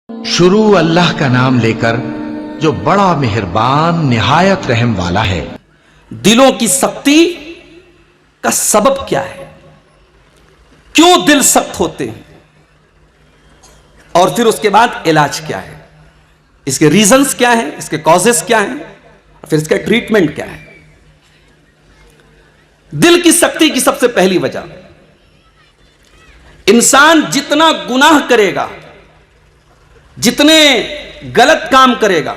शुरू अल्लाह का नाम लेकर जो बड़ा मेहरबान निहायत रहम वाला है। दिलों की सख्ती का सबब क्या है, क्यों दिल सख्त होते हैं, और फिर उसके बाद इलाज क्या है, इसके रीजंस क्या हैं, इसके कॉजेस क्या हैं, और फिर इसका ट्रीटमेंट क्या है। दिल की सख्ती की सबसे पहली वजह, इंसान जितना गुनाह करेगा, जितने गलत काम करेगा,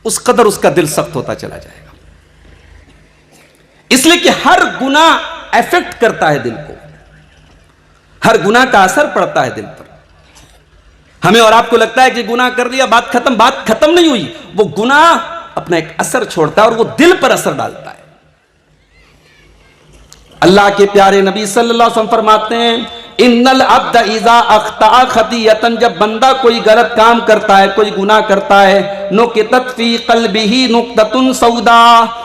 उस कदर उसका दिल सख्त होता चला जाएगा। इसलिए कि हर गुनाह अफेक्ट करता है दिल को, हर गुनाह का असर पड़ता है दिल पर। हमें और आपको लगता है कि गुनाह कर लिया, बात खत्म नहीं हुई। वो गुनाह अपना एक असर छोड़ता है और वो दिल पर असर डालता है। अल्लाह के प्यारे नबी सल्लल्लाहु अलैहि वसल्लम फरमाते हैं, इन्नल अब्द इज़ा अख्ता खतियतन, जब बंदा कोई गलत काम करता है, कोई गुनाह करता है, नुक़ितत फी क़ल्बिही नुक़ततुन सौदा,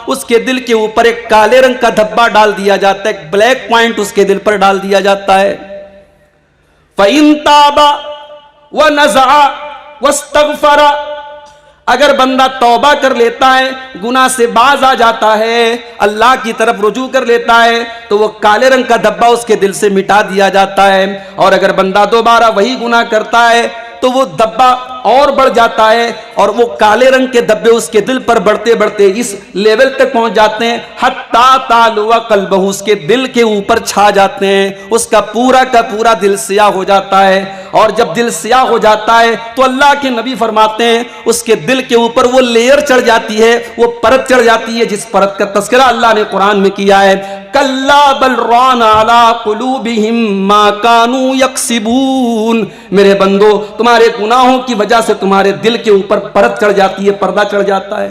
उसके दिल के ऊपर एक काले रंग का धब्बा डाल दिया जाता है, एक ब्लैक पॉइंट उसके दिल पर डाल दिया जाता है। फ़इन ताबा व नज़अ वस्तग़फ़रा, अगर बंदा तौबा कर लेता है, गुनाह से बाज आ जाता है, अल्लाह की तरफ रुजू कर लेता है, तो वो काले रंग का धब्बा उसके दिल से मिटा दिया जाता है। और अगर बंदा दोबारा वही गुनाह करता है तो वो धब्बा और बढ़ जाता है, और वो काले रंग के धब्बे उसके दिल पर बढ़ते बढ़ते इस लेवल तक पहुंच जाते हैं, हत्ता तालुवा कल्बहु, उसके दिल के ऊपर छा जाते हैं, उसका पूरा का पूरा दिल सियाह हो जाता है। और जब दिल सियाह हो जाता है तो अल्लाह के नबी फरमाते हैं, उसके दिल के ऊपर वो लेयर चढ़ जाती है, वो परत चढ़ जाती है, जिस परत का तस्करा अल्लाह ने कुरान में किया है, कल्ला बल रान अला कुलूबिहिम मा कानू यक्सिबून। मेरे बंदो, तुम्हारे गुनाहों की वजह से तुम्हारे दिल के ऊपर परत चढ़ जाती है, पर्दा चढ़ जाता है,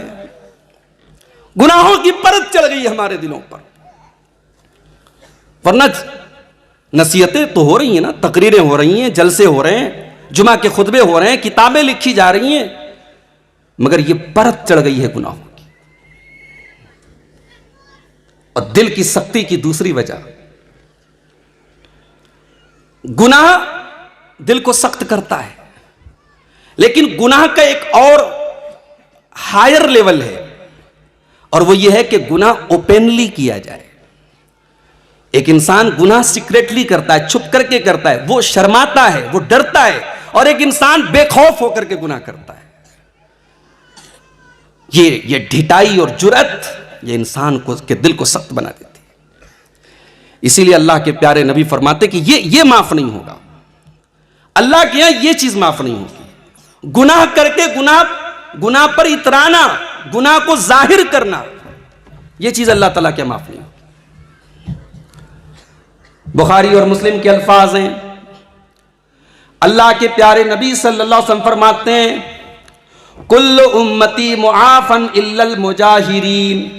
गुनाहों की परत चढ़ गई है हमारे दिलों पर। वरना नसीहतें तो हो रही हैं ना, तकरीरें हो रही हैं, जलसे हो रहे हैं, जुमा के खुतबे हो रहे हैं, किताबें लिखी जा रही हैं, मगर ये परत चढ़ गई है गुनाहों की। और दिल की सख्ती की दूसरी वजह, गुनाह दिल को सख्त करता है, लेकिन गुनाह का एक और हायर लेवल है, और वो ये है कि गुनाह ओपनली किया जाए। एक इंसान गुनाह सीक्रेटली करता है, छुप करके करता है, वो शर्माता है, वो डरता है, और एक इंसान बेखौफ होकर के गुनाह करता है। ये ढिठाई और जुर्रत ये इंसान को के दिल को सख्त बना देती है। इसीलिए अल्लाह के प्यारे नबी फरमाते कि ये माफ नहीं होगा, अल्लाह के यहां ये चीज माफ नहीं होगी। गुनाह करके गुनाह पर इतराना, गुनाह को जाहिर करना, ये चीज अल्लाह ताला के माफ नहीं होगी। बुखारी और मुस्लिम के अल्फाज हैं, अल्लाह के प्यारे नबी सल्लल्लाहु अलैहि वसल्लम फरमाते हैं, कुल्लु उम्मती मुआफन इल्लल मुजाहिरीन,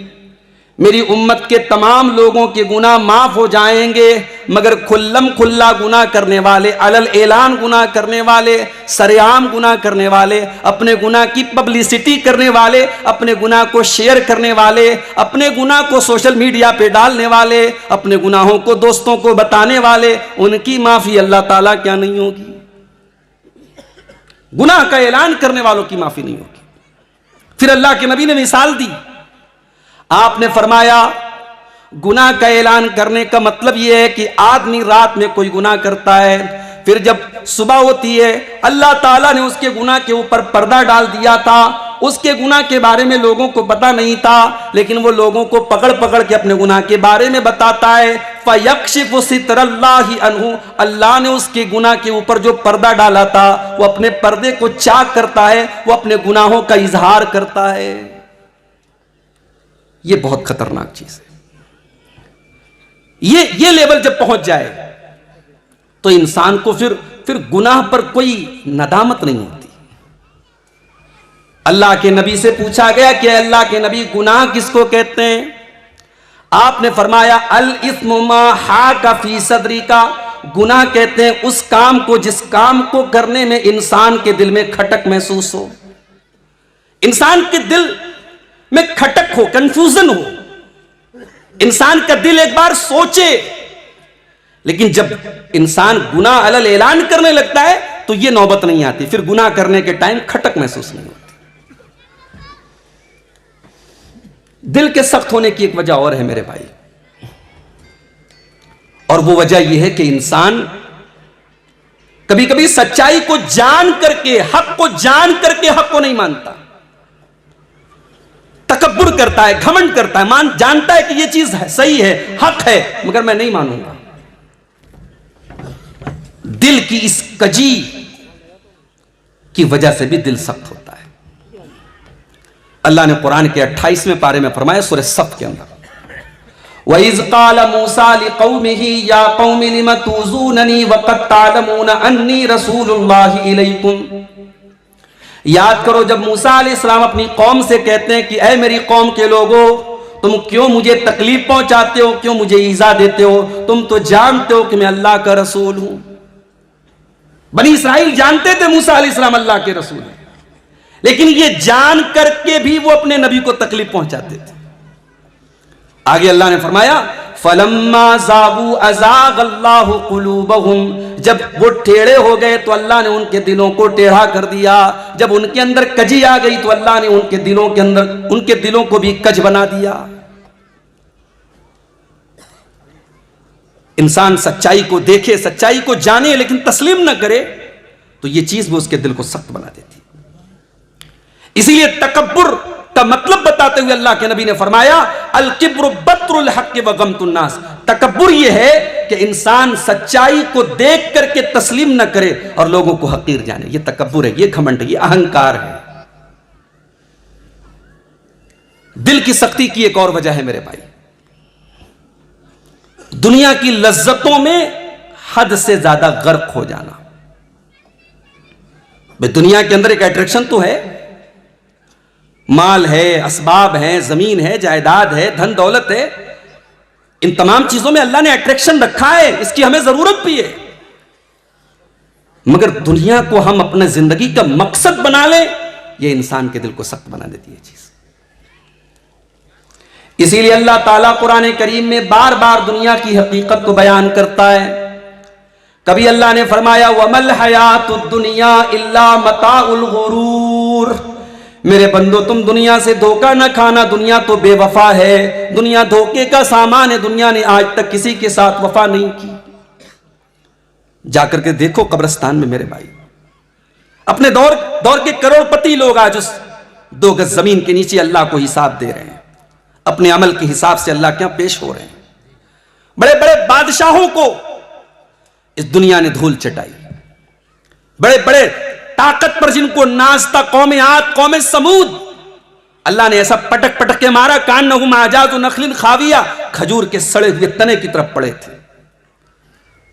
मेरी उम्मत के तमाम लोगों के गुनाह माफ हो जाएंगे, मगर खुल्लम खुल्ला गुनाह करने वाले, अलल ऐलान गुनाह करने वाले, सरेआम गुनाह करने वाले, अपने गुनाह की पब्लिसिटी करने वाले, अपने गुनाह को शेयर करने वाले, अपने गुनाह को सोशल मीडिया पे डालने वाले, अपने गुनाहों को दोस्तों को बताने वाले, उनकी माफी अल्लाह ताला क्या नहीं होगी? गुनाह का ऐलान करने वालों की माफी नहीं होगी। फिर अल्लाह के नबी ने मिसाल दी, आपने फरमाया गुनाह का ऐलान करने का मतलब यह है कि आदमी रात में कोई गुनाह करता है, फिर जब सुबह होती है, अल्लाह ताला ने उसके गुनाह के ऊपर पर्दा डाल दिया था, उसके गुनाह के बारे में लोगों को पता नहीं था, लेकिन वो लोगों को पकड़ पकड़ के अपने गुनाह के बारे में बताता है। फयक्शिफु सित्रल्लाहि अन्हु, अल्लाह ने उसके गुनाह के ऊपर जो पर्दा डाला था, वो अपने पर्दे को चाक करता है, वो अपने गुनाहों का इजहार करता है। ये बहुत खतरनाक चीज है। ये लेवल जब पहुंच जाए तो इंसान को फिर गुनाह पर कोई नदामत नहीं होती। अल्लाह के नबी से पूछा गया कि अल्लाह के नबी गुनाह किसको कहते हैं? आपने फरमाया अल इस्मु मा हाका फी सदरी का, गुनाह कहते हैं उस काम को जिस काम को करने में इंसान के दिल में खटक महसूस हो, इंसान के दिल में खटक हो, कंफ्यूजन हो, इंसान का दिल एक बार सोचे, लेकिन जब इंसान गुनाह अलल ऐलान करने लगता है तो ये नौबत नहीं आती, फिर गुनाह करने के टाइम खटक महसूस नहीं होती। दिल के सख्त होने की एक वजह और है मेरे भाई, और वो वजह यह है कि इंसान कभी कभी सच्चाई को जान करके, हक को जान करके हक को नहीं मानता, तकब्बुर करता है, घमंड करता है, जानता है कि यह चीज है, सही है, हक है, मगर मैं नहीं मानूंगा। दिल की इस कजी की वजह से भी दिल सख्त होता है। अल्लाह ने कुरान के 28वें पारे में फरमाया सूरह सफ के अंदर, वइज़ क़ाल मूसा लिक़ौमिही या क़ौमि लिम तुज़ूननी वक़द तालमून अन्नी रसूलुल्लाहि इलैकुम। याद करो जब मूसा अलैहिस्सलाम अपनी कौम से कहते हैं कि ऐ मेरी कौम के लोगों, तुम क्यों मुझे तकलीफ पहुंचाते हो, क्यों मुझे ईज़ा देते हो, तुम तो जानते हो कि मैं अल्लाह का रसूल हूं। बनी इसराइल जानते थे मूसा अलैहिस्सलाम अल्लाह के रसूल हैं, लेकिन ये जान करके भी वो अपने नबी को तकलीफ पहुंचाते थे। आगे अल्लाह ने फरमाया फलम्मा ज़ागू अज़ाग़ल्लाहु क़ुलूबहुम, जब वो टेढ़े हो गए तो अल्लाह ने उनके दिलों को टेढ़ा कर दिया। जब उनके अंदर कजी आ गई तो अल्लाह ने उनके दिलों के अंदर, उनके दिलों को भी कज बना दिया। इंसान सच्चाई को देखे, सच्चाई को जाने, लेकिन तस्लीम न करे तो ये चीज भी उसके दिल को सख्त बना देती। इसीलिए तकब्बुर का मतलब बताते हुए अल्लाह के नबी ने फरमाया अल किब्रु बत्रुल हक़्क़ि व गम्तुन नास। तकब्बुर यह है कि इंसान सच्चाई को देख करके तस्लीम न करे और लोगों को हकीर जाने। यह तकब्बुर है, यह घमंड है, यह अहंकार है। दिल की सख्ती की एक और वजह है मेरे भाई, दुनिया की लज्जतों में हद से ज्यादा गर्क हो जाना। दुनिया के अंदर एक अट्रैक्शन तो है, माल है, असबाब है, जमीन है, जायदाद है, धन दौलत है, इन तमाम चीजों में अल्लाह ने अट्रैक्शन रखा है, इसकी हमें जरूरत भी है। मगर दुनिया को हम अपने जिंदगी का मकसद बना लें, यह इंसान के दिल को सख्त बना देती है चीज। इसीलिए अल्लाह ताला कुरान करीम में बार बार दुनिया की हकीकत को बयान करता है। कभी अल्लाह ने फरमाया वमल हयातुद दुनिया इल्ला मताउल गुरूर, मेरे बंदो तुम दुनिया से धोखा न खाना, दुनिया तो बेवफा है, दुनिया धोखे का सामान है, दुनिया ने आज तक किसी के साथ वफा नहीं की। जाकर के देखो कब्रिस्तान में मेरे भाई, अपने दौर के करोड़पति लोग आज उस 2 गज जमीन के नीचे अल्लाह को हिसाब दे रहे हैं, अपने अमल के हिसाब से अल्लाह के यहां पेश हो रहे हैं। बड़े बड़े बादशाहों को इस दुनिया ने धूल चटाई, बड़े बड़े ताकत पर जिनको नाचता कौम आद, कौम समूद, अल्लाह ने ऐसा पटक पटक के मारा कान्नहुम आजाज़ु नखलिन खाविया, खजूर के सड़े हुए तने की तरफ पड़े थे।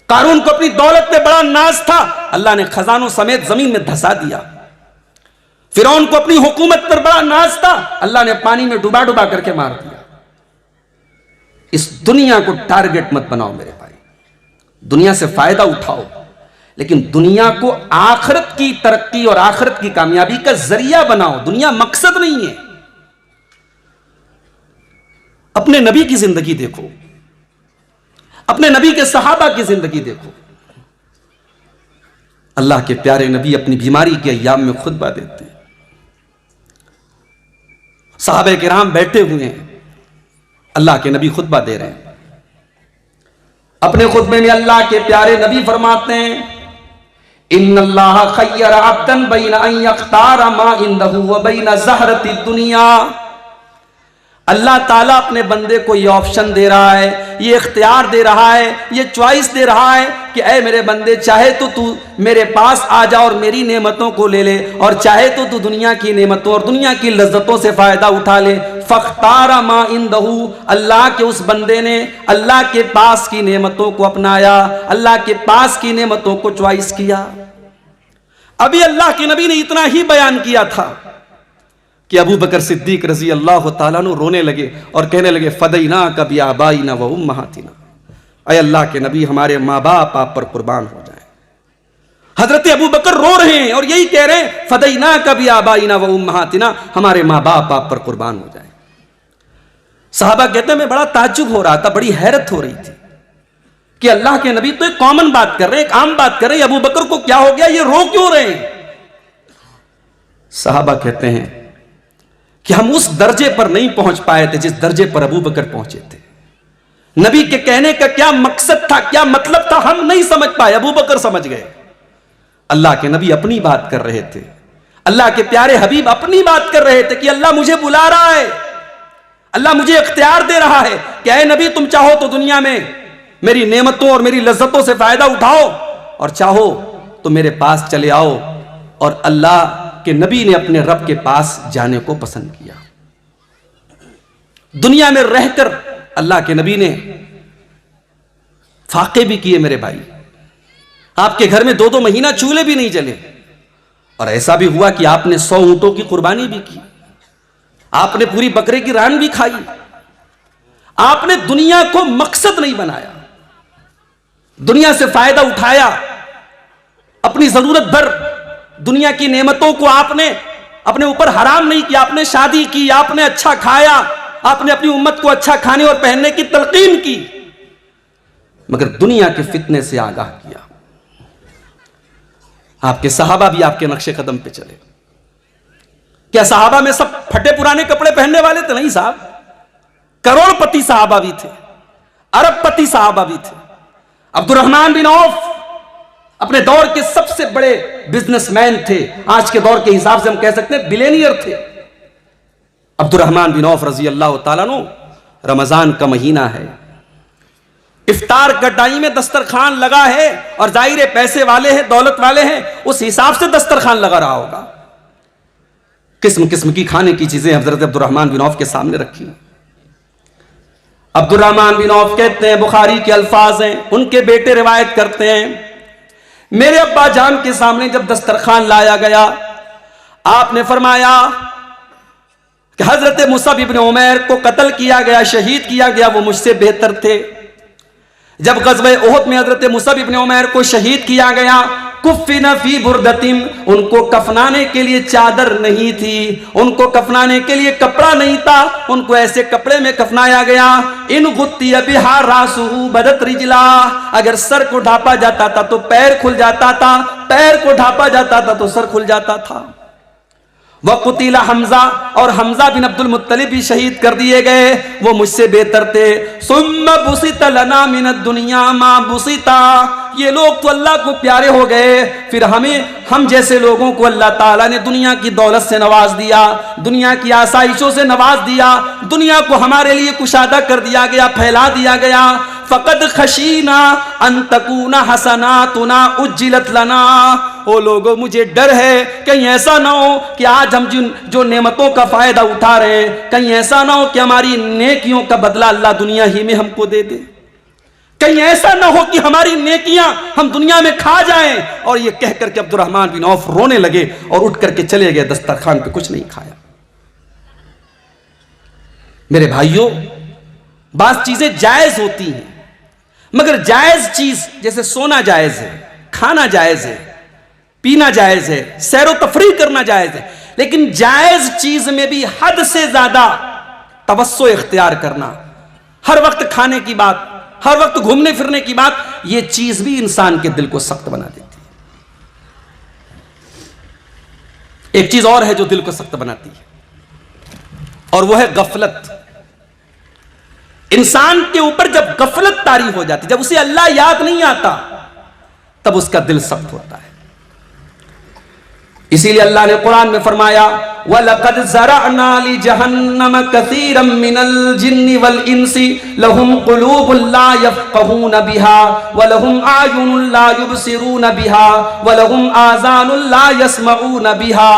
कारून को अपनी दौलत पे बड़ा नाज था, अल्लाह ने खजानों समेत जमीन में धसा दिया। फिरौन को अपनी हुकूमत पर बड़ा नाज था, अल्लाह ने पानी में डुबा डुबा करके मार दिया। इस दुनिया को टारगेट मत बनाओ मेरे भाई, दुनिया से फायदा उठाओ, लेकिन दुनिया को आखिरत की तरक्की और आखिरत की कामयाबी का जरिया बनाओ। दुनिया मकसद नहीं है। अपने नबी की जिंदगी देखो, अपने नबी के सहाबा की जिंदगी देखो। अल्लाह के प्यारे नबी अपनी बीमारी के अय्याम में खुतबा देते हैं, सहाबे किराम बैठे हुए हैं, अल्लाह के नबी खुतबा दे रहे हैं। अपने खुतबे में अल्लाह के प्यारे नबी फरमाते हैं इन्नल्लाह खय्यर अब्दन बैन अन यख्तार मा इंदहु व बैन ज़हरति दुनिया। अल्लाह ताला अपने बंदे को ये ऑप्शन दे रहा है, ये इख्तियार दे रहा है, ये चॉइस दे रहा है कि ऐ मेरे बंदे, चाहे तो तू मेरे पास आ जा और मेरी नेमतों को ले ले, और चाहे तो तू दुनिया की नेमतों और दुनिया की लज्जतों से फायदा उठा ले। फख्तारा मा इंदहु, अल्लाह के उस बंदे ने अल्लाह के पास की नेमतों को अपनाया, अल्लाह के पास की नेमतों को चॉइस किया। अभी अल्लाह के नबी ने इतना ही बयान किया था कि अबू बकर सिद्दीक रजी अल्लाह ताला अन्हु रोने लगे और कहने लगे फदैना कभी आबाईना व उम्महातिना, अय अल्लाह के नबी हमारे माँ बाप आप पर कुर्बान हो जाए। हजरत अबू बकर रो रहे हैं और यही कह रहे हैं फदैना कभी आबाईना व उम्महातिना, हमारे माँ बाप आप पर कुर्बान हो जाए। सहाबा कहते हैं मैं बड़ा ताज्जुब हो रहा था, बड़ी हैरत हो रही थी कि अल्लाह के नबी तो एक कॉमन बात कर रहे हैं, एक आम बात कर रहे हैं, अबू बकर को क्या हो गया, ये रो क्यों रहे हैं? सहाबा कहते हैं कि हम उस दर्जे पर नहीं पहुंच पाए थे जिस दर्जे पर अबू बकर पहुंचे थे। नबी के कहने का क्या मकसद था, क्या मतलब था, हम नहीं समझ पाए, अबू बकर समझ गए। अल्लाह के नबी अपनी बात कर रहे थे, अल्लाह के प्यारे हबीब अपनी बात कर रहे थे कि अल्लाह मुझे बुला रहा है, अल्लाह मुझे इख्तियार दे रहा है कि ऐ नबी तुम चाहो तो दुनिया में मेरी नेमतों और मेरी लज्जतों से फायदा उठाओ और चाहो तो मेरे पास चले आओ। और अल्लाह के नबी ने अपने रब के पास जाने को पसंद किया। दुनिया में रहकर अल्लाह के नबी ने फाके भी किए मेरे भाई, आपके घर में 2-2 महीना चूल्हे भी नहीं जले, और ऐसा भी हुआ कि आपने 100 ऊंटों की कुर्बानी भी की, आपने पूरी बकरे की रान भी खाई। आपने दुनिया को मकसद नहीं बनाया, दुनिया से फायदा उठाया, अपनी जरूरत भर दुनिया की नेमतों को आपने अपने ऊपर हराम नहीं किया। आपने शादी की, आपने अच्छा खाया, आपने अपनी उम्मत को अच्छा खाने और पहनने की तलकीन की, मगर दुनिया के फितने से आगाह किया। आपके सहाबा भी आपके नक्शे कदम पे चले। क्या सहाबा में सब फटे पुराने कपड़े पहनने वाले थे? नहीं साहब, करोड़पति सहाबा भी थे, अरबपति सहाबा भी थे। अब्दुर्रहमान बिन औफ अपने दौर के सबसे बड़े बिजनेसमैन थे, आज के दौर के हिसाब से हम कह सकते हैं बिलियनियर थे। अब्दुर्रहमान बिन औफ रजी अल्लाह ताला अन्हु, रमजान का महीना है, इफ्तार का टाइम में दस्तरखान लगा है, और जाहिर है पैसे वाले हैं, दौलत वाले हैं, उस हिसाब से दस्तरखान लगा रहा होगा। किस्म किस्म की खाने की चीजें हजरत अब्दुर्रहमान बिन औफ के सामने रखी। अब्दुर्रहमान बिन औफ कहते हैं, बुखारी के अल्फाज हैं, उनके बेटे रिवायत करते हैं, मेरे अब्बा जान के सामने जब दस्तरखान लाया गया, आपने फरमाया कि हजरत मुसअब इब्न उमैर को कत्ल किया गया, शहीद किया गया, वो मुझसे बेहतर थे। जब ग़ज़वे उहद में हजरत मुसअब इब्न उमैर को शहीद किया गया, कुफ़िन फी बुरदतिन, उनको कफनाने के लिए चादर नहीं थी, उनको कफनाने के लिए कपड़ा नहीं था, उनको ऐसे कपड़े में कफनाया गया। इन गुत्तिया बिहा रासुहु बदत रिजला, अगर सर को ढापा जाता था तो पैर खुल जाता था, पैर को ढापा जाता था तो सर खुल जाता था। वक़ुतिला हमजा, और हमजा बिन अब्दुल मुत्तलिब भी शहीद कर दिए गए, वो मुझसे बेहतर थे। सुम्मा बुसिता लना मिनद दुनिया मा बुसिता, ये लोग तो अल्लाह को प्यारे हो गए, फिर हम जैसे लोगों को अल्लाह ताला ने दुनिया की दौलत से नवाज दिया, दुनिया की आसाइशों से नवाज दिया, दुनिया को हमारे लिए कुशादा कर दिया गया, फैला दिया गया। फ़क़द खशीना अन तकूना हसनातुना उज्जिलत लना, ओ लोगों मुझे डर है कहीं ऐसा ना हो कि आज हम जो नेमतों का फायदा उठा रहे हैं, कहीं ऐसा ना हो कि हमारी नेकियों का बदला अल्लाह दुनिया ही में हमको दे दे, कहीं ऐसा ना हो कि हमारी नेकियां हम दुनिया में खा जाएं। और ये कहकर के अब्दुर्रहमान बिन औफ रोने लगे और उठ करके चले गए, दस्तरखान पे कुछ नहीं खाया। मेरे भाइयों, बात चीजें जायज होती हैं, मगर जायज चीज जैसे सोना जायज है, खाना जायज है, पीना जायज है, सैरो तफरीह करना जायज है, लेकिन जायज चीज में भी हद से ज्यादा तवस्सो इख्तियार करना, हर वक्त खाने की बात, हर वक्त घूमने फिरने की बात, यह चीज भी इंसान के दिल को सख्त बना देती है। एक चीज और है जो दिल को सख्त बनाती है, और वो है गफलत। इंसान के ऊपर जब गफलत तारी हो जाती, जब उसे अल्लाह याद नहीं आता, तब उसका दिल सख्त होता है। इसीलिए अल्लाह ने कुरान में फरमाया, वलक़द ज़रअना ली जहन्नम कसीरम मिनल जिन्नि वल इंसी लहुम क़ुलूबुन ला यफ़क़हून बिहा व लहुम आयुनुन ला युबसिरून बिहा व लहुम आज़ानुन ला यस्मऊन बिहा।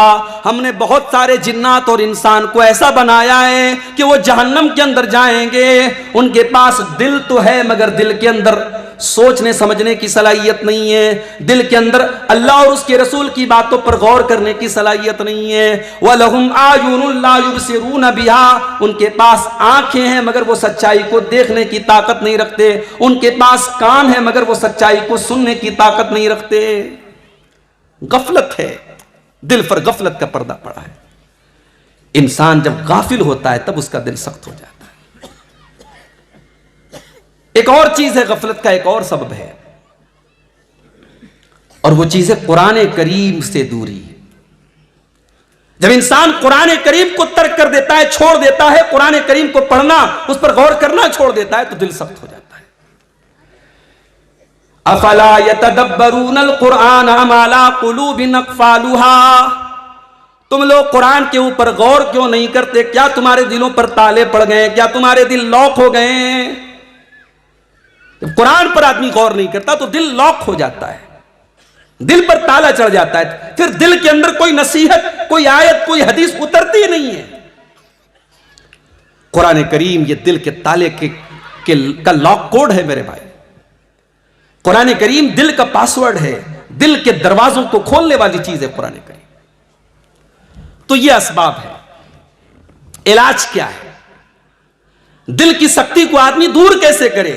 हमने बहुत सारे जिन्नात और इंसान को ऐसा बनाया है कि वो जहन्नम के अंदर जाएंगे, उनके पास दिल तो है मगर दिल के अंदर सोचने समझने की सलाहियत नहीं है, दिल के अंदर अल्लाह और उसके रसूल की बातों पर गौर करने की सलाहियत नहीं है। वलहुम आयुनुन ला युबसिरून बिहा, उनके पास आंखें हैं मगर वो सच्चाई को देखने की ताकत नहीं रखते, उनके पास कान है मगर वो सच्चाई को सुनने की ताकत नहीं रखते। गफलत है, दिल पर गफलत का पर्दा पड़ा है। इंसान जब गाफिल होता है तब उसका दिल सख्त हो जाता है। एक और चीज है, गफलत का एक और सबब है, और वो चीज है कुरान करीम से दूरी। जब इंसान कुरान करीम को तर्क कर देता है, छोड़ देता है, कुरान करीम को पढ़ना, उस पर गौर करना छोड़ देता है, तो दिल सख्त हो जाता है। अफला यतदब्बरूनल कुरान अम अला कुलूबिन अक़फ़ालुहा, तुम लोग कुरान के ऊपर गौर क्यों नहीं करते? क्या तुम्हारे दिलों पर ताले पड़ गए? क्या तुम्हारे दिल लॉक हो गए? जब कुरान पर आदमी गौर नहीं करता तो दिल लॉक हो जाता है, दिल पर ताला चढ़ जाता है, फिर दिल के अंदर कोई नसीहत, कोई आयत, कोई हदीस उतरती नहीं है। कुरान करीम ये दिल के ताले का लॉक कोड है मेरे भाई। कुरान करीम दिल का पासवर्ड है, दिल के दरवाजों को खोलने वाली चीज है कुरान करीम। तो ये असबाब है। इलाज क्या है? दिल की शक्ति को आदमी दूर कैसे करे?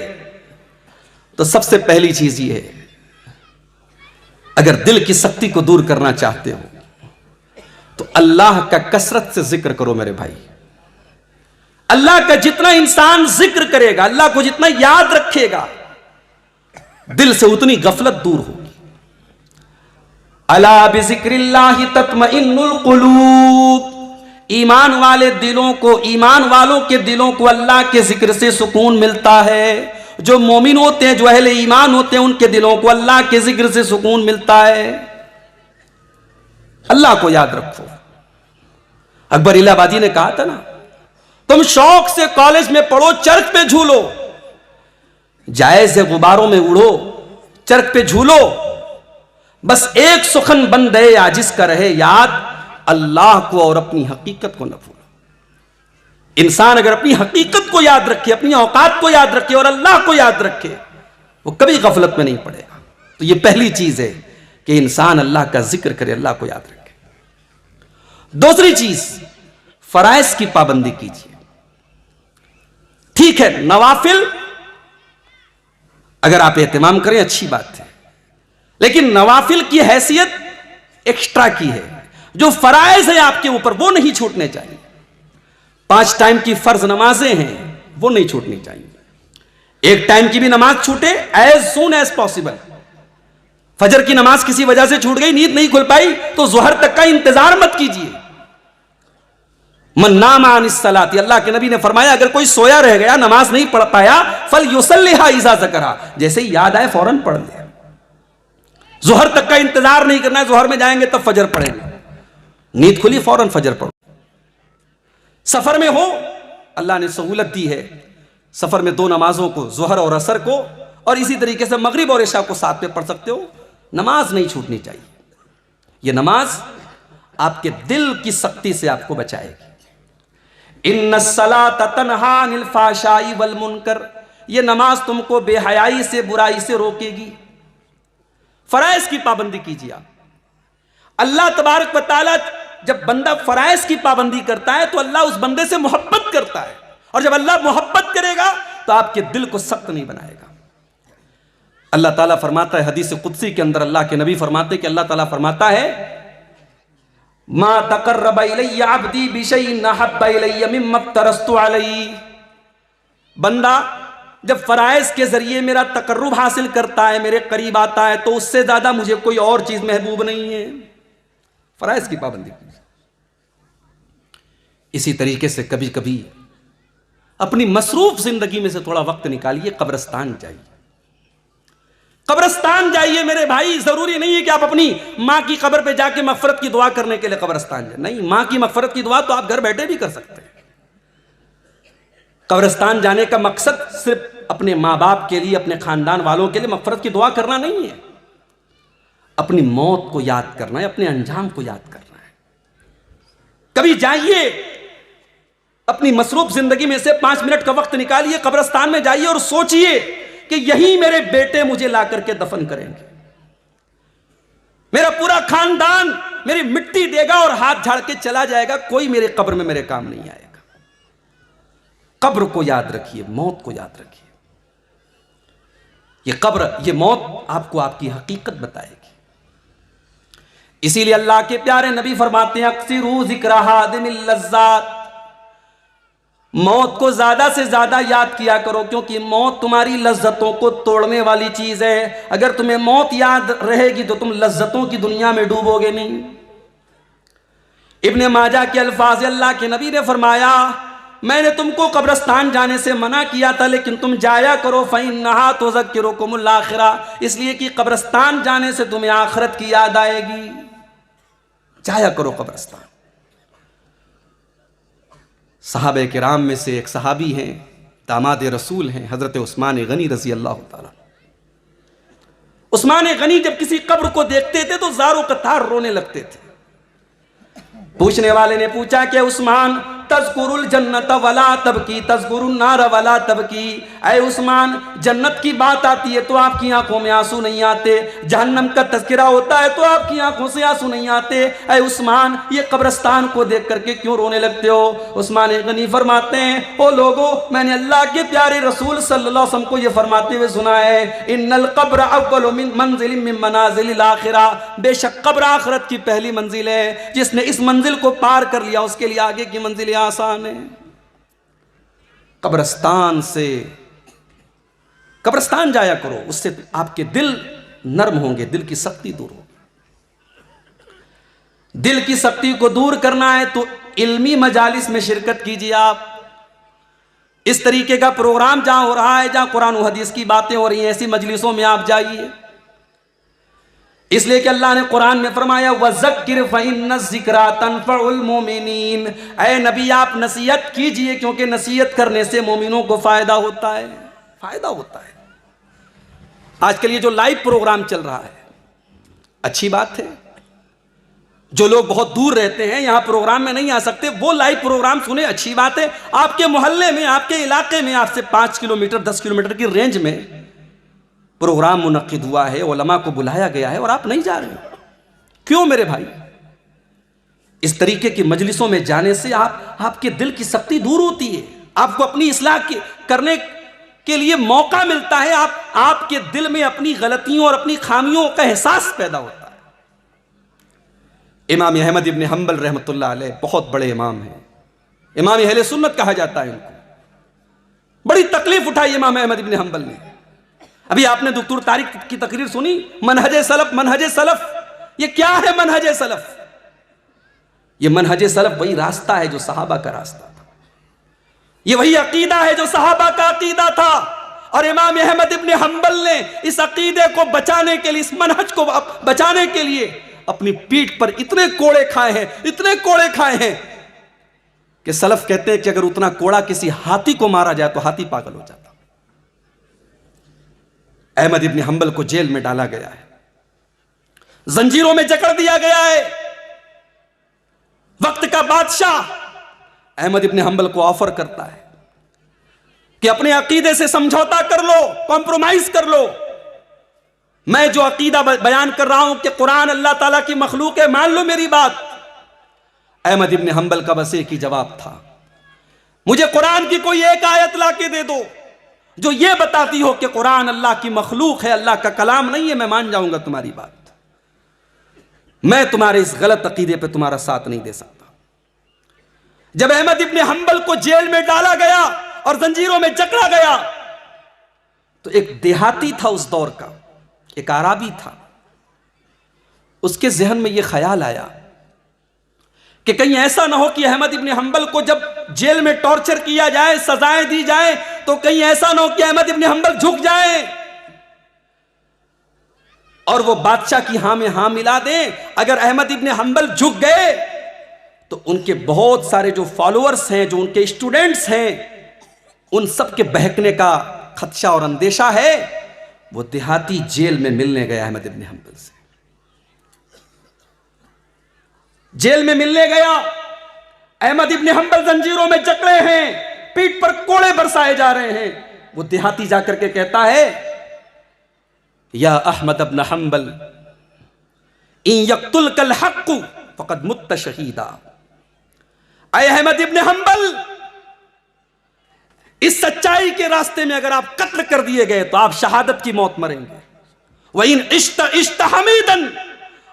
तो सबसे पहली चीज ये है, अगर दिल की शक्ति को दूर करना चाहते हो तो अल्लाह का कसरत से जिक्र करो मेरे भाई। अल्लाह का जितना इंसान जिक्र करेगा, अल्लाह को जितना याद रखेगा, दिल से उतनी गफलत दूर होगी। अला बिज़िक्रिल्लाहि तत्मइन्नुल कुलूब, ईमान वाले दिलों को, ईमान वालों के दिलों को अल्लाह के जिक्र से सुकून मिलता है। जो मोमिन होते हैं, जो अहले ईमान होते हैं, उनके दिलों को अल्लाह के जिक्र से सुकून मिलता है। अल्लाह को याद रखो। अकबर इलाहाबादी ने कहा था ना, तुम शौक से कॉलेज में पढ़ो, चर्च पे झूलो, जायज है गुबारों में उड़ो, चर्च पे झूलो, बस एक सुखन बंदे आजिज का रहे याद, अल्लाह को और अपनी हकीकत को न भूलो। इंसान अगर अपनी हकीकत को याद रखे, अपनी औकात को याद रखे और अल्लाह को याद रखे, वो कभी गफलत में नहीं पड़ेगा। तो ये पहली चीज है कि इंसान अल्लाह का जिक्र करे, अल्लाह को याद रखे। दूसरी चीज, फराइज की पाबंदी कीजिए। ठीक है, नवाफिल अगर आप एहतमाम करें अच्छी बात है, लेकिन नवाफिल की हैसियत एक्स्ट्रा की है। जो फराइज है आपके ऊपर वो नहीं छूटने चाहिए। 5 टाइम की फर्ज नमाजें हैं, वो नहीं छूटनी चाहिए। एक टाइम की भी नमाज छूटे एज सून एज पॉसिबल। फजर की नमाज किसी वजह से छूट गई, नींद नहीं खुल पाई, तो जोहर तक का इंतजार मत कीजिए। मन नामा अनिस सलाती, अल्लाह के नबी ने फरमाया अगर कोई सोया रह गया, नमाज नहीं पढ़ पाया, फल युसल्लिहा इज़ा ज़करा, जैसे ही याद आए फौरन पढ़ ले। जोहर तक का इंतजार नहीं करना है, जोहर में जाएंगे तब फजर पढ़ेंगे, नींद खुली फौरन फजर पढ़ो। सफर में हो, अल्लाह ने सहूलत दी है, सफर में 2 नमाजों को, जोहर और असर को, और इसी तरीके से मगरिब और इशा को साथ में पढ़ सकते हो। नमाज नहीं छूटनी चाहिए। यह नमाज आपके दिल की शक्ति से आपको बचाएगी। इन्नस्सलात तन्हा अनिल फाहशाई वल मुनकर, यह नमाज तुमको बेहयाई से, बुराई से रोकेगी। फराइज की पाबंदी कीजिए आप। अल्लाह तबारक व तआला जब बंदा फराइज की पाबंदी करता है तो अल्लाह उस बंदे से मोहब्बत करता है, और जब अल्लाह मोहब्बत करेगा तो आपके दिल को सख्त नहीं बनाएगा। अल्लाह ताला फरमाता है हदीस कुदसी के अंदर, अल्लाह के नबी फरमाते कि अल्लाह ताला फरमाता है, मा तक़र्रबा इलैया अब्दी बिशैइन अहब्बा इलैया मिम्मा इफ्तरस्तु अलैहि, बंदा जब फराइज के जरिए मेरा तकर्रुब हासिल करता है, मेरे करीब आता है, तो उससे ज्यादा मुझे कोई और चीज महबूब नहीं है। फराइज की पाबंदी कीजिए। इसी तरीके से कभी कभी अपनी मसरूफ जिंदगी में से थोड़ा वक्त निकालिए, कब्रिस्तान जाइए। कब्रिस्तान जाइए मेरे भाई। जरूरी नहीं है कि आप अपनी मां की कब्र पे जाके मगफरत की दुआ करने के लिए कब्रिस्तान जाए, नहीं, मां की मगफरत की दुआ तो आप घर बैठे भी कर सकते हैं। कब्रिस्तान जाने का मकसद सिर्फ अपने माँ बाप के लिए, अपने खानदान वालों के लिए मगफरत की दुआ करना नहीं है, अपनी मौत को याद करना है, अपने अंजाम को याद करना है। कभी जाइए, अपनी मसरूफ जिंदगी में से 5 मिनट का वक्त निकालिए, कब्रिस्तान में जाइए और सोचिए कि यही मेरे बेटे मुझे ला करके दफन करेंगे, मेरा पूरा खानदान मेरी मिट्टी देगा और हाथ झाड़ के चला जाएगा, कोई मेरे कब्र में मेरे काम नहीं आएगा। कब्र को याद रखिए, मौत को याद रखिए। ये कब्र, ये मौत आपको आपकी हकीकत बताएगी। इसीलिए अल्लाह के प्यारे नबी फरमाते हैं, अक्सिरू ज़िक्र हादिमिल लज़्ज़ात, मौत को ज्यादा से ज्यादा याद किया करो, क्योंकि मौत तुम्हारी लज्जतों को तोड़ने वाली चीज है। अगर तुम्हें मौत याद रहेगी तो तुम लज्जतों की दुनिया में डूबोगे नहीं। इब्ने माजा के अल्फाज, अल्लाह के नबी ने फरमाया, मैंने तुमको कब्रिस्तान जाने से मना किया था, लेकिन तुम जाया करो, फ़इन्नहा तुज़क्किरुकुमुल आखिरा, इसलिए कि कब्रिस्तान जाने से तुम्हें आखिरत की याद आएगी। जाया करो कब्रिस्तान। सहाबे किराम में से एक सहाबी हैं, दामाद रसूल हैं, हजरत उस्मान गनी रजी अल्लाह ताला। उस्मान गनी जब किसी कब्र को देखते थे तो ज़ारो कतार रोने लगते थे। पूछने वाले ने पूछा कि उस्मान, तज़कुरुल जन्नत वला तबकी तज़कुरुन नार वला तबकी, ऐ उस्मान, जन्नत की बात आती है तो आपकी आंखों में आंसू नहीं आते, जहन्नम का तज़किरा होता है तो आपकी आंखों से आंसू नहीं आते। ऐ उस्मान, ये कब्रिस्तान को देख करके क्यों रोने लगते हो? उस्मान गनी फरमाते हैं, ओ लोगो, मैंने अल्लाह के प्यारे रसूल सल्लल्लाहु अलैहि वसल्लम को ये फरमाते हुए सुना है, इन्नल कब्र अव्वलु मिन मंजिलिन मिन मनाजिलिल आखिरा, बेशक कब्र आखिरत की पहली मंजिल है। जिसने इस मंजिल को पार कर लिया उसके लिए आगे की मंजिल आसान है। कब्रिस्तान जाया करो, उससे आपके दिल नर्म होंगे, दिल की सख्ती दूर होगी। दिल की सख्ती को दूर करना है तो इल्मी मजालिस में शिरकत कीजिए। आप इस तरीके का प्रोग्राम जहां हो रहा है, जहां कुरान और हदीस की बातें हो रही हैं, ऐसी मजलिसों में आप जाइए। इसलिए कि अल्लाह ने कुरान में फरमाया, वज़क्किर फ़इन्न ज़िक्रा तनफ़उल मोमिनीन, ऐ नबी आप नसीहत कीजिए, क्योंकि नसीहत करने से मोमिनों को फायदा होता है। फायदा होता है। आजकल ये जो लाइव प्रोग्राम चल रहा है, अच्छी बात है। जो लोग बहुत दूर रहते हैं, यहां प्रोग्राम में नहीं आ सकते, वो लाइव प्रोग्राम सुने, अच्छी बात है। आपके मोहल्ले में, आपके इलाके में, आपसे 5 किलोमीटर 10 किलोमीटर की रेंज में प्रोग्राम मुनक्किद हुआ है, उलमा को बुलाया गया है और आप नहीं जा रहे हो, क्यों मेरे भाई? इस तरीके की मजलिसों में जाने से आपके दिल की सख्ती दूर होती है, आपको अपनी इस्लाह करने के लिए मौका मिलता है, आपके दिल में अपनी गलतियों और अपनी खामियों का एहसास पैदा होता है। इमाम अहमद इब्न हंबल रहमतुल्लाह अलैह बहुत बड़े इमाम हैं, इमाम अहले सुन्नत कहा जाता है इनको। बड़ी तकलीफ उठाई इमाम अहमद इब्न हंबल ने। अभी आपने दुक्तूर तारिक की तकरीर सुनी, मनहज सलफ, मनहज सलफ। ये क्या है मनहज सलफ? ये मनहज सलफ वही रास्ता है जो सहाबा का रास्ता था, ये वही अकीदा है जो सहाबा का अकीदा था। और इमाम अहमद इब्न हंबल ने इस अकीदे को बचाने के लिए, इस मनहज को बचाने के लिए अपनी पीठ पर इतने कोड़े खाए हैं, इतने कोड़े खाए हैं कि सलफ कहते हैं कि अगर उतना कोड़ा किसी हाथी को मारा जाए तो हाथी पागल हो जाता। अहमद इब्न हंबल को जेल में डाला गया है, जंजीरों में जकड़ दिया गया है। वक्त का बादशाह अहमद इब्न हंबल को ऑफर करता है कि अपने अकीदे से समझौता कर लो, कॉम्प्रोमाइज कर लो। मैं जो अकीदा बयान कर रहा हूं कि कुरान अल्लाह ताला की मखलूक है, मान लो मेरी बात। अहमद इब्न हंबल का बस एक ही जवाब था, मुझे कुरान की कोई एक आयत ला के दे दो जो ये बताती हो कि कुरान अल्लाह की मखलूक है, अल्लाह का कलाम नहीं है, मैं मान जाऊंगा तुम्हारी बात। मैं तुम्हारे इस गलत अकीदे पे तुम्हारा साथ नहीं दे सकता। जब अहमद इब्न हंबल को जेल में डाला गया और जंजीरों में जकड़ा गया तो एक देहाती था उस दौर का, एक आराबी था, उसके जहन में यह ख्याल आया कि कहीं ऐसा ना हो कि अहमद इब्न हंबल को जब जेल में टॉर्चर किया जाए, सजाएं दी जाए, तो कहीं ऐसा ना हो कि अहमद इब्न हंबल झुक जाए और वो बादशाह की हां में हां मिला दें। अगर अहमद इब्न हंबल झुक गए तो उनके बहुत सारे जो फॉलोअर्स हैं, जो उनके स्टूडेंट्स हैं, उन सब के बहकने का खदशा और अंदेशा है। वो देहाती जेल में मिलने गया अहमद इब्न हंबल से, जेल में मिलने गया। अहमद इब्न हंबल जंजीरों में जकड़े हैं, पीठ पर कोड़े बरसाए जा रहे हैं। वो देहाती जाकर के कहता है, या अहमद इब्न हंबल इन यक्तुल कल हक़ फ़क़द मुत्त शहीदा। ऐ अहमद इब्न हंबल, इस सच्चाई के रास्ते में अगर आप कत्ल कर दिए गए तो आप शहादत की मौत मरेंगे। वइन इश्त हमीदन,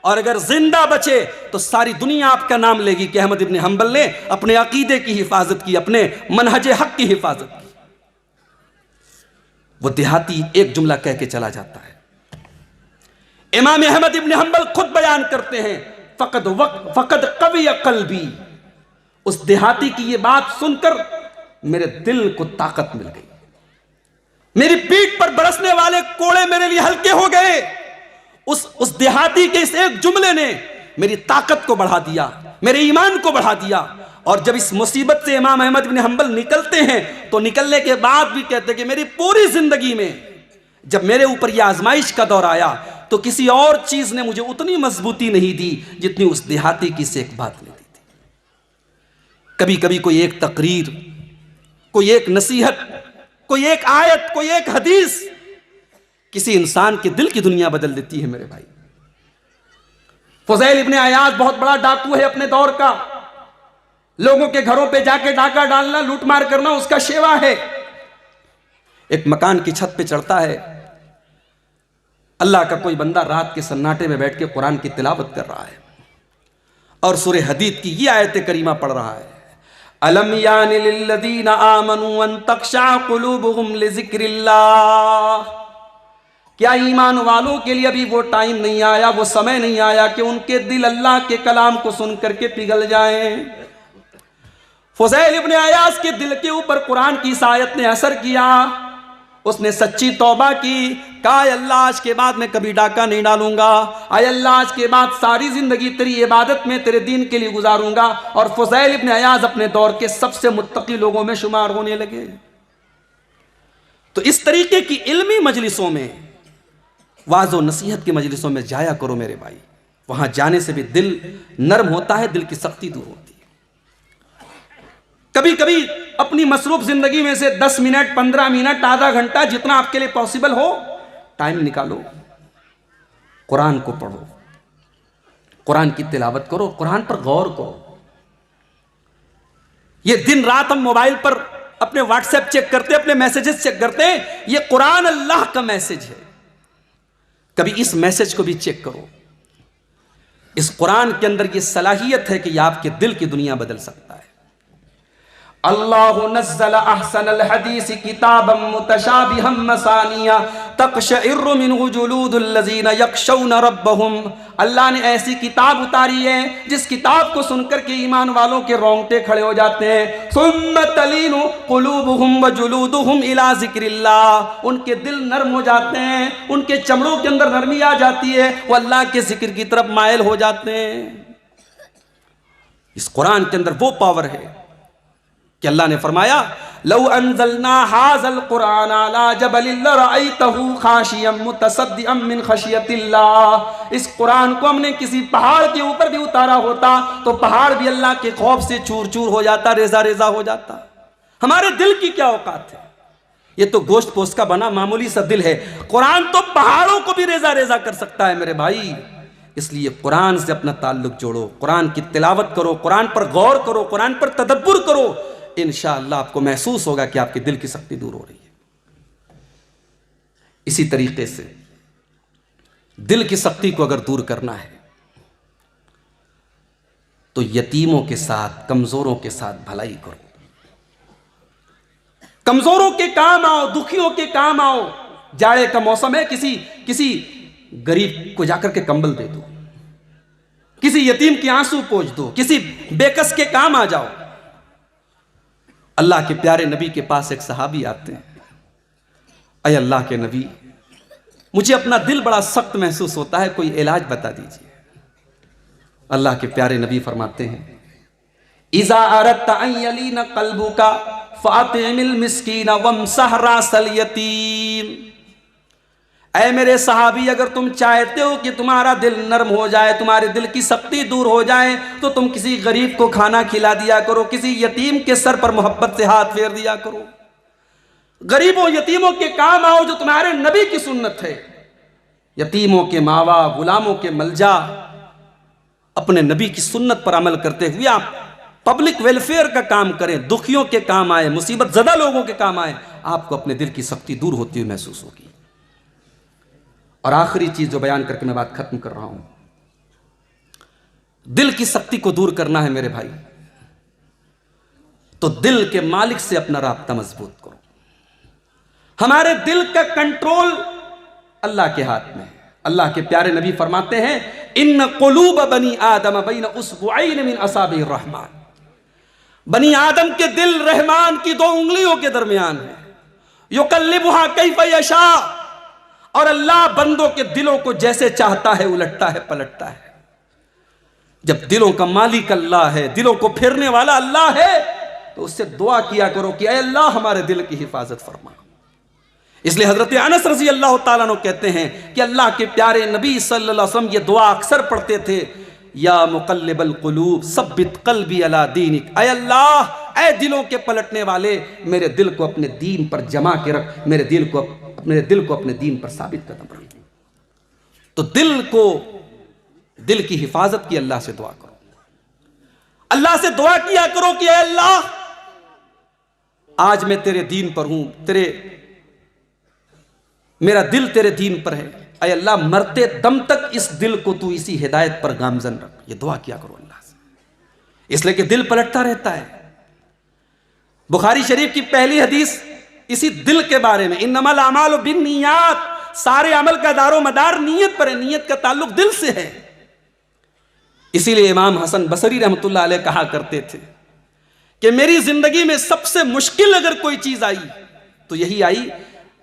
और अगर जिंदा बचे तो सारी दुनिया आपका नाम लेगी कि अहमद इब्न हंबल ने अपने अकीदे की हिफाजत की, अपने मनहज हक की हिफाजत की। वो देहाती एक जुमला कह के चला जाता है। इमाम अहमद इब्न हंबल खुद बयान करते हैं, फकद कवी कल्बी। उस देहाती की ये बात सुनकर मेरे दिल को ताकत मिल गई, मेरी पीठ पर बरसने वाले कोड़े मेरे लिए हल्के हो गए। उस देहाती के इस एक जुमले ने मेरी ताकत को बढ़ा दिया, मेरे ईमान को बढ़ा दिया। और जब इस मुसीबत से इमाम अहमद बिन हंबल निकलते हैं तो निकलने के बाद भी कहते हैं कि मेरी पूरी जिंदगी में जब मेरे ऊपर यह आजमाइश का दौर आया तो किसी और चीज ने मुझे उतनी मजबूती नहीं दी जितनी उस देहाती की से एक बात ने दी थी। कभी कभी कोई एक तकरीर, कोई एक नसीहत, कोई एक आयत, कोई एक हदीस किसी इंसान के दिल की दुनिया बदल देती है मेरे भाई। फुज़ैल इब्ने अयाज़ बहुत बड़ा डाकू है अपने दौर का। लोगों के घरों पे जाके डाका डालना, लूटमार करना उसका शेवा है। एक मकान की छत पे चढ़ता है, अल्लाह का कोई बंदा रात के सन्नाटे में बैठ के कुरान की तिलावत कर रहा है और सूरह हदीद की ये आयत करीमा पढ़ रहा है, अलम यानि लिल्लज़ीना आमनू अन तख्शा कुलूबुहुम लिज़िक्रिल्लाह। क्या ईमान वालों के लिए अभी वो टाइम नहीं आया, वो समय नहीं आया कि उनके दिल अल्लाह के कलाम को सुन करके पिघल जाएं। फुज़ैल इब्ने अयाज़ के दिल के ऊपर कुरान की इस आयत ने असर किया। उसने सच्ची तौबा की, कहा अल्लाह आज के बाद मैं कभी डाका नहीं डालूंगा, आय अल्लाह आज के बाद सारी जिंदगी तेरी इबादत में तेरे दीन के लिए गुजारूंगा। और फुज़ैल इब्ने अयाज़ अपने दौर के सबसे मुत्तकी लोगों में शुमार होने लगे। तो इस तरीके की इल्मी मजलिसों में, वाज़ो नसीहत की मजलिसों में जाया करो मेरे भाई। वहां जाने से भी दिल नरम होता है, दिल की सख्ती दूर होती है। कभी कभी अपनी मसरूफ जिंदगी में से 10 मिनट, 15 मिनट, आधा घंटा, जितना आपके लिए पॉसिबल हो, टाइम निकालो, कुरान को पढ़ो, कुरान की तिलावत करो, कुरान पर गौर करो। ये दिन रात हम मोबाइल पर अपने व्हाट्सएप चेक करते, अपने मैसेजेस चेक करते, ये कुरान अल्लाह का मैसेज है। कभी इस मैसेज को भी चेक करो। इस कुरान के अंदर ये सलाहियत है कि यह आपके दिल की दुनिया बदल सकता है। अल्लाहु नज़्ज़ल अहसनल हदीस किताबम मुतशाबिहम मसानिया तक़शइर्रु मिन्हु जुलूदुल लज़ीना यख़शौना रब्बहुम। अल्लाह ने ऐसी किताब उतारी है जिस किताब को सुनकर के ईमान वालों के रोंगटे खड़े हो जाते हैं। सुम्मा तलीनु क़ुलूबुहुम व जुलूदुहुम इला ज़िक्रिल्लाह। उनके दिल नरम हो जाते हैं, उनके चमड़ों के अंदर नरमी आ जाती है, वो अल्लाह के जिक्र की तरफ मायल हो जाते हैं। इस कुरान के अंदर वो पावर है कि अल्लाह ने फरमाया, लौ अंज़लना हाज़ल कुरान अला जबलिन लरअयतहु खाशियम मुतसद्दिअम मिन खशियतिल्लाह। इस कुरान को हमने किसी पहाड़ के ऊपर भी उतारा होता तो पहाड़ भी अल्लाह के खौफ से चूर चूर हो जाता, रेजा रेजा हो जाता। हमारे दिल की क्या औकात है? ये तो गोश्त पोस्ट का बना मामूली सा दिल है, कुरान तो पहाड़ों को भी रेजा रेजा कर सकता है मेरे भाई। इसलिए कुरान से अपना ताल्लुक जोड़ो, कुरान की तिलावत करो, कुरान पर गौर करो, कुरान पर तदब्बुर करो। इंशाअल्लाह आपको महसूस होगा कि आपके दिल की सख्ती दूर हो रही है। इसी तरीके से दिल की सख्ती को अगर दूर करना है तो यतीमों के साथ, कमजोरों के साथ भलाई करो, कमजोरों के काम आओ, दुखियों के काम आओ। जाड़े का मौसम है, किसी गरीब को जाकर के कंबल दे दो, किसी यतीम के आंसू पोंछ दो, किसी बेकस के काम आ जाओ। अल्लाह के प्यारे नबी के पास एक सहाबी आते हैं, अय अल्लाह के नबी, मुझे अपना दिल बड़ा सख्त महसूस होता है, कोई इलाज बता दीजिए। अल्लाह के प्यारे नबी फरमाते हैं, इज़ा अरदता अन यलीना क़ल्बुका फ़अतिमिल मिस्कीना वमसह रासल यतीम। ऐ मेरे सहाबी, अगर तुम चाहते हो कि तुम्हारा दिल नरम हो जाए, तुम्हारे दिल की सख्ती दूर हो जाए, तो तुम किसी गरीब को खाना खिला दिया करो, किसी यतीम के सर पर मोहब्बत से हाथ फेर दिया करो। गरीबों यतीमों के काम आओ, जो तुम्हारे नबी की सुन्नत है। यतीमों के मावा, गुलामों के मलजा, अपने नबी की सुन्नत पर अमल करते हुए आप पब्लिक वेलफेयर का काम करें, दुखियों के काम आए, मुसीबत ज़दा लोगों के काम आए, आपको अपने दिल की सख्ती दूर होती हुई महसूस होगी। और आखिरी चीज जो बयान करके मैं बात खत्म कर रहा हूं, दिल की सख्ती को दूर करना है मेरे भाई, तो दिल के मालिक से अपना राब्ता मजबूत करो। हमारे दिल का कंट्रोल अल्लाह के हाथ में है। अल्लाह के प्यारे नबी फरमाते हैं, इन कुलूब बनी आदम बैन उसबुअैन मिन असाबिर रहमान, बनी आदम के दिल रहमान की 2 उंगलियों के दरमियान है। युकल्लिबुहा कैफ यशा, और अल्लाह बंदों के दिलों को जैसे चाहता है उलटता है, पलटता है। जब दिलों का मालिक अल्लाह है, दिलों को फेरने वाला अल्लाह है, तो उससे दुआ किया करो कि ऐ अल्लाह हमारे दिल की हिफाजत फरमा। इसलिए हजरत अनस रजी अल्लाह ताला अन्हु कहते हैं कि अल्लाह के प्यारे नबी सल्लल्लाहु अलैहि वसल्लम ये दुआ अक्सर पढ़ते थे, या मुक़ल्लिबल क़ुलूब सब्बित क़ल्बी अला दीनिक, ऐ अल्लाह ऐ दिलों के पलटने वाले, मेरे दिल को अपने दीन पर जमा के रख, मेरे दिल को अपने दीन पर साबित कदम रख। तो दिल की हिफाजत की अल्लाह से दुआ करो। अल्लाह से दुआ किया करो कि ऐ अल्लाह आज मैं तेरे दीन पर हूं, मेरा दिल तेरे दीन पर है, ऐ अल्लाह मरते दम तक इस दिल को तू इसी हिदायत पर गामजन रख। ये दुआ किया करो अल्लाह से, इसलिए कि दिल पलटता रहता है। बुखारी शरीफ की पहली हदीस इसी दिल के बारे में, इन्नमल अमालु बिन्नियात, सारे अमल का दारो मदार नीयत पर है, नीयत का ताल्लुक दिल से है। इसीलिए इमाम हसन बसरी रहमतुल्लाह अलैह कहा करते थे कि मेरी जिंदगी में सबसे मुश्किल अगर कोई चीज आई तो यही आई,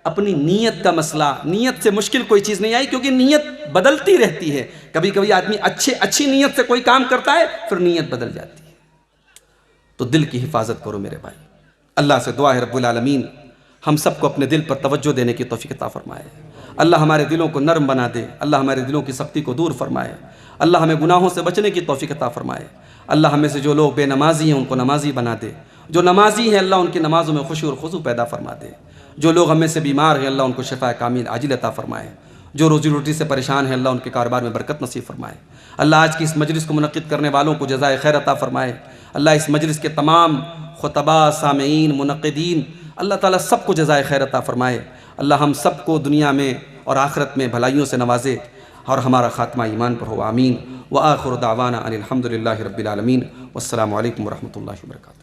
अपनी नीयत का मसला। नीयत से मुश्किल कोई चीज नहीं आई, क्योंकि नीयत बदलती रहती है। कभी कभी आदमी अच्छी नीयत से कोई काम करता है, फिर नीयत बदल जाती है। तो दिल की हिफाजत करो मेरे भाई। अल्लाह से दुआ है रब्बुल आलमीन हम सबको अपने दिल पर तवज्जो देने की तौफीक अता फरमाए। अल्लाह हमारे दिलों को नरम बना दे, अल्लाह हमारे दिलों की सख्ती को दूर फरमाए, अल्लाह हमें गुनाहों से बचने की तौफीक अता फरमाए। अल्लाह हमें से जो लोग बेनमाजी हैं उनको नमाजी बना दे, जो नमाजी हैं अल्लाह उनकी नमाज़ों में खुशी और खुशू पैदा फरमा दे। जो लोग हमें से बीमार हैं अल्लाह उनको शिफा कामिल आजिल अता फरमाए। जो रोजी रोटी से परेशान हैं अल्लाह उनके कारोबार में बरकत नसीब फरमाए। अल्लाह आज की इस मजलिस को मुनक्किद करने वालों को जज़ाए खैर अता फरमाए। अल्लाह इस मजलिस के तमाम खुतबा, सामीन, मुनक्किदीन अल्लाह ताला सबको जज़ाए खैर अता फरमाए। अल्लाह हम सबको दुनिया में और आखिरत में भलाइयों से नवाजे और हमारा खात्मा ईमान पर हो। आमीन। व आखिर दावाना अनिल हम्दुलिल्लाहि रब्बिल आलमीन। वस्सलामु अलैकुम व रहमतुल्लाहि व बरकातुहू।